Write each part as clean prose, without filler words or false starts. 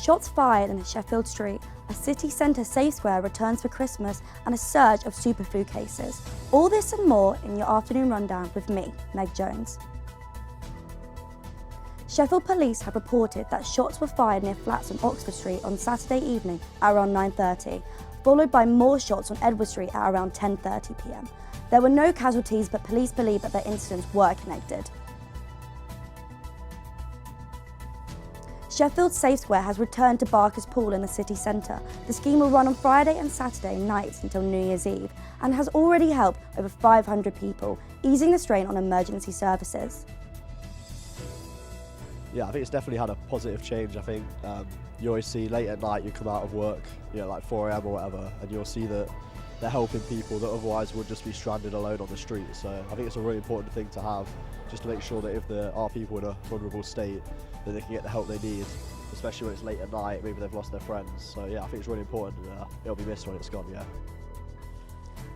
Shots fired in Sheffield Street, a city centre safe square returns for Christmas, and a surge of superflu cases. All this and more in your afternoon rundown with me, Meg Jones. Sheffield police have reported that shots were fired near flats on Oxford Street on Saturday evening at around 9:30, followed by more shots on Edward Street at around 10:30 p.m. There were no casualties, but police believe that the incidents were connected. Sheffield Safe Square has returned to Barker's Pool in the city centre. The scheme will run on Friday and Saturday nights until New Year's Eve and has already helped over 500 people, easing the strain on emergency services. Yeah, I think it's definitely had a positive change. I think you always see late at night, you come out of work, like 4 AM or whatever, and you'll see that they're helping people that otherwise would just be stranded alone on the street. So I think it's a really important thing to have, just to make sure that if there are people in a vulnerable state, that they can get the help they need, especially when it's late at night, maybe they've lost their friends. So yeah, I think it's really important, and it'll be missed when it's gone, yeah.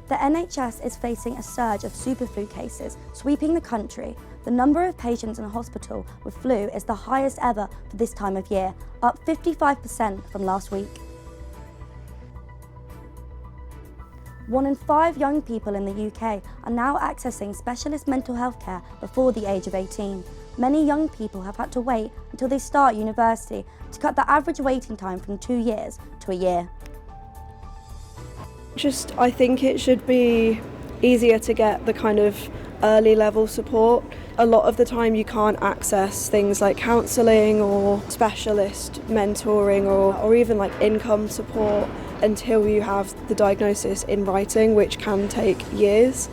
The NHS is facing a surge of superflu cases sweeping the country. The number of patients in hospital with flu is the highest ever for this time of year, up 55% from last week. 1 in 5 young people in the UK are now accessing specialist mental health care before the age of 18. Many young people have had to wait until they start university to cut the average waiting time from 2 years to a year. I think it should be easier to get the kind of early level support. A lot of the time you can't access things like counselling or specialist mentoring or even like income support until you have the diagnosis in writing, which can take years.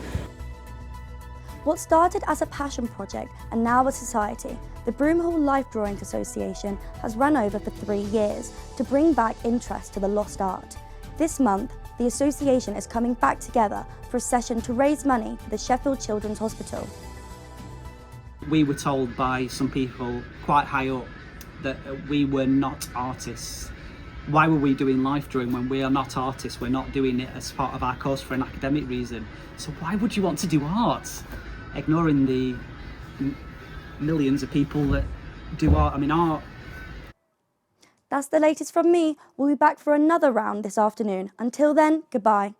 What started as a passion project and now a society, the Broomhall Life Drawings Association has run over for 3 years to bring back interest to the lost art. This month, the association is coming back together for a session to raise money for the Sheffield Children's Hospital. We were told by some people quite high up that we were not artists. Why were we doing life drawing when we are not artists? We're not doing it as part of our course for an academic reason. So why would you want to do art? Ignoring the millions of people that do art. Art. That's the latest from me. We'll be back for another round this afternoon. Until then, goodbye.